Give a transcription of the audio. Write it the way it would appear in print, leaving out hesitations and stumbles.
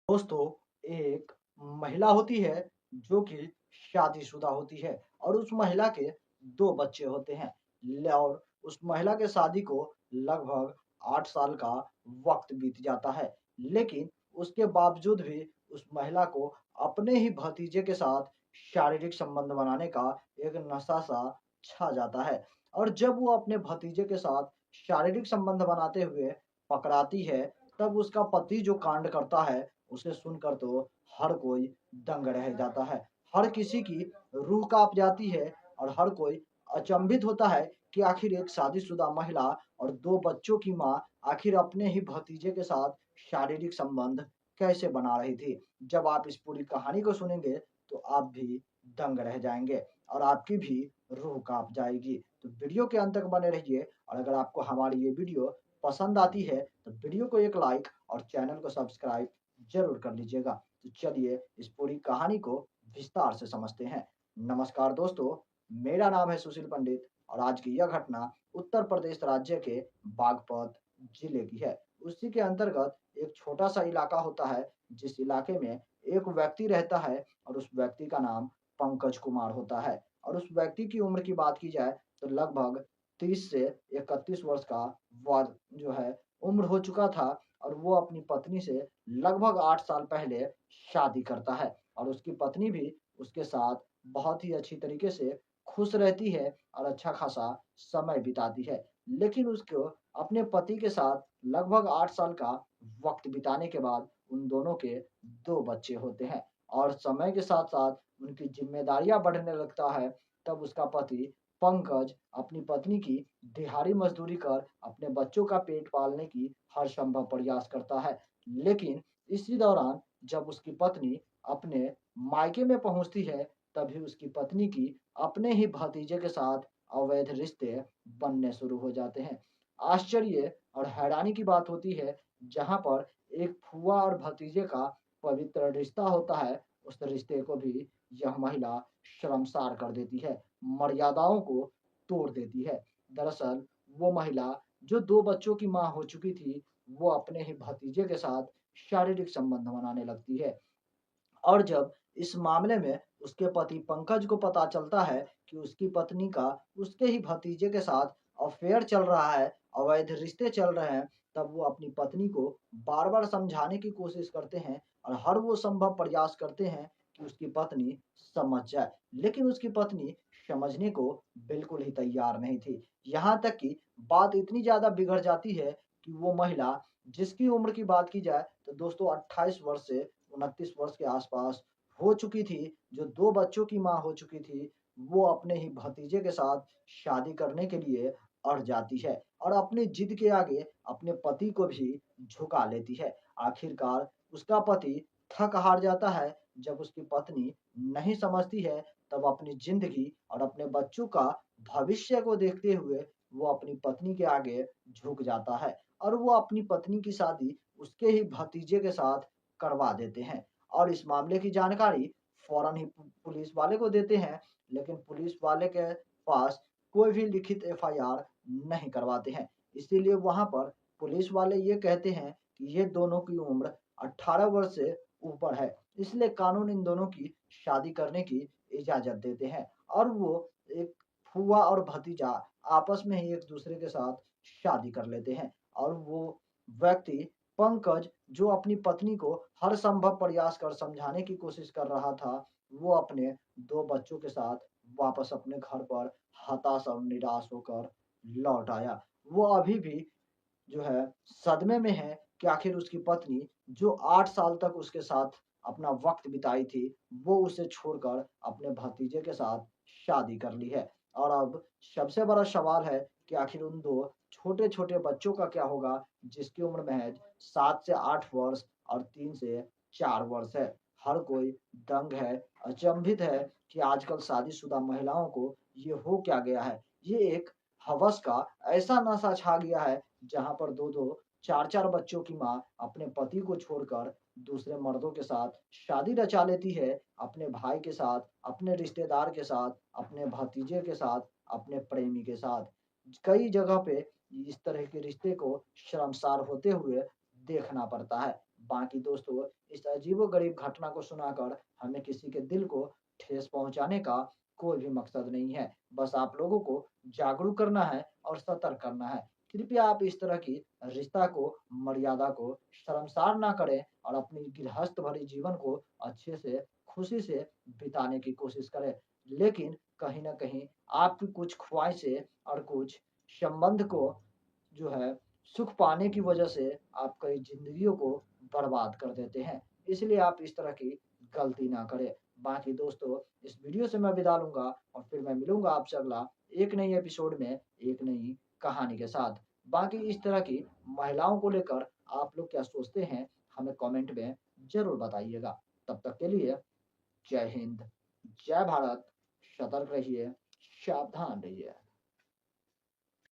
दोस्तों, एक महिला होती है जो कि शादीशुदा होती है और उस महिला के 2 बच्चे होते हैं। और उस महिला के शादी को लगभग 8 साल का वक़्त बीत जाता है। लेकिन उसके बावजूद भी उस महिला को अपने ही भतीजे के साथ शारीरिक संबंध बनाने का एक नशा-सा छा जाता है। और जब वो अपने भतीजे के साथ शारीरिक संबंध बनाते हुए पकड़ाती है, तब उसका पति जो कांड करता है उसे सुनकर तो हर कोई दंग रह जाता है। हर किसी की रूह काँप जाती है और हर कोई अचंभित होता है कि आखिर एक शादीशुदा महिला और 2 बच्चों की माँ आखिर अपने ही भतीजे के साथ शारीरिक संबंध कैसे बना रही थी। जब आप इस पूरी कहानी को सुनेंगे तो आप भी दंग रह जाएँगे और आपकी भी रूह काँप जाएगी। तो वीडियो के अंत तक बने रहिए और अगर आपको हमारी ये वीडियो पसंद आती है तो वीडियो को एक लाइक और चैनल को सब्सक्राइब ज़रूर कर लीजिएगा। तो चलिए इस पूरी कहानी को विस्तार से समझते हैं। नमस्कार दोस्तों, मेरा नाम है सुशील पंडित और आज की यह घटना उत्तर प्रदेश राज्य के बागपत जिले की है। उसी के अंतर्गत एक छोटा-सा इलाका होता है, जिस इलाके में एक व्यक्ति रहता है और उस व्यक्ति का नाम पंकज कुमार होता है। और उस व्यक्ति की उम्र की बात की जाए तो लगभग 30 से 31 वर्ष का वय जो है उम्र हो चुका था और वो अपनी पत्नी से लगभग 8 साल पहले शादी करता है और उसकी पत्नी भी उसके साथ बहुत ही अच्छी तरीके से खुश रहती है और अच्छा खासा समय बिताती है। लेकिन उसको अपने पति के साथ लगभग 8 साल का वक़्त बिताने के बाद उन दोनों के 2 बच्चे होते हैं और समय के साथ-साथ उनकी ज़िम्मेदारियाँ बढ़ने लगता है। तब उसका पति पंकज अपनी पत्नी की दिहाड़ी मज़दूरी कर अपने बच्चों का पेट पालने की हर संभव प्रयास करता है। लेकिन इसी दौरान जब उसकी पत्नी अपने मायके में पहुँचती है, तभी उसकी पत्नी की अपने ही भतीजे के साथ अवैध रिश्ते बनने शुरू हो जाते हैं। आश्चर्य और हैरानी की बात होती है, जहाँ पर एक फूआ और भतीजे का पवित्र रिश्ता होता है, उस रिश्ते को भी यह महिला शर्मसार कर देती है, मर्यादाओं को तोड़ देती है। दरअसल वो महिला जो 2 बच्चों की माँ हो चुकी थी, वो अपने ही भतीजे के साथ शारीरिक संबंध बनाने लगती है। और जब इस मामले में उसके पति पंकज को पता चलता है कि उसकी पत्नी का उसके ही भतीजे के साथ अफ़ेयर चल रहा है, अवैध रिश्ते चल रहे हैं, तब वो अपनी पत्नी को बार-बार समझाने की कोशिश करते हैं और हर वो संभव प्रयास करते हैं कि उसकी पत्नी समझ जाए। लेकिन उसकी पत्नी समझने को बिल्कुल ही तैयार नहीं थी। यहाँ तक कि बात इतनी ज़्यादा बिगड़ जाती है कि वो महिला जिसकी उम्र की बात की जाए तो दोस्तों 28 वर्ष से 29 वर्ष के आसपास हो चुकी थी, जो 2 बच्चों की माँ हो चुकी थी, वो अपने ही भतीजे के साथ शादी करने के लिए अड़ जाती है और अपनी जिद के आगे अपने पति को भी झुका लेती है। आखिरकार उसका पति थक हार जाता है, जब उसकी पत्नी नहीं समझती है, तब अपनी ज़िंदगी और अपने बच्चों का भविष्य को देखते हुए वो अपनी पत्नी के आगे झुक जाता है और वो अपनी पत्नी की शादी उसके ही भतीजे के साथ करवा देते हैं और इस मामले की जानकारी फ़ौरन ही पुलिस वाले को देते हैं, लेकिन पुलिस वाले के पास कोई भी लिखित एफआईआर नहीं करवाते हैं। इसीलिए वहाँ पर पुलिस वाले ये कहते हैं कि ये दोनों की उम्र 18 वर्ष से ऊपर है, इसलिए कानून इन दोनों की शादी करने की इजाज़त देते हैं और वो एक फूआ और भतीजा आपस में ही एक-दूसरे के साथ शादी कर लेते हैं और वो व्यक्ति पंकज जो अपनी पत्नी को हर संभव प्रयास कर समझाने की कोशिश कर रहा था, वो अपने 2 बच्चों के साथ वापस अपने घर पर हताश और निराश होकर लौट आया। वो अभी भी जो है सदमे में है कि आखिर उसकी पत्नी जो 8 साल तक उसके साथ अपना वक़्त बिताई थी, वो उसे छोड़कर अपने भतीजे के साथ शादी कर ली है। और अब सबसे बड़ा सवाल है कि आखिर उन 2 छोटे-छोटे बच्चों का क्या होगा, जिसकी उम्र महज़ 7 से 8 वर्ष और 3 से 4 वर्ष है। हर कोई दंग है, अचंभित है कि आजकल शादीशुदा महिलाओं को ये हो क्या गया है। ये एक हवस का ऐसा नशा छा गया है जहाँ पर 2-2, 4-4 बच्चों की माँ अपने पति को छोड़कर दूसरे मर्दों के साथ शादी रचा लेती है, अपने भाई के साथ, अपने रिश्तेदार के साथ, अपने भतीजे के साथ, अपने प्रेमी के साथ। कई जगह पे इस तरह के रिश्ते को शर्मसार होते हुए देखना पड़ता है। बाकी दोस्तों, इस अजीबो-गरीब घटना को सुनाकर हमें किसी के दिल को ठेस पहुँचाने का कोई भी मकसद नहीं है। बस आप लोगों को जागरूक करना है और सतर्क करना है। कृपया आप इस तरह की रिश्ता को, मर्यादा को शर्मसार ना करें और अपनी गृहस्थ भरे जीवन को अच्छे से, खुशी से बिताने की कोशिश करें। लेकिन कहीं न कहीं आपकी कुछ ख्वाहिशें और कुछ संबंध को जो है सुख पाने की वजह से आप कई ज़िंदगियों को बर्बाद कर देते हैं। इसलिए आप इस तरह की गलती ना करें। बाकी दोस्तों, इस वीडियो से मैं विदा लूँगा और फिर मैं मिलूँगा आपसे अगला एक नई एपिसोड में, एक नई कहानी के साथ। बाकी इस तरह की महिलाओं को लेकर आप लोग क्या सोचते हैं, हमें कमेंट में ज़रूर बताइएगा। तब तक के लिए जय हिंद, जय भारत, सतर्क रहिए, सावधान रहिए।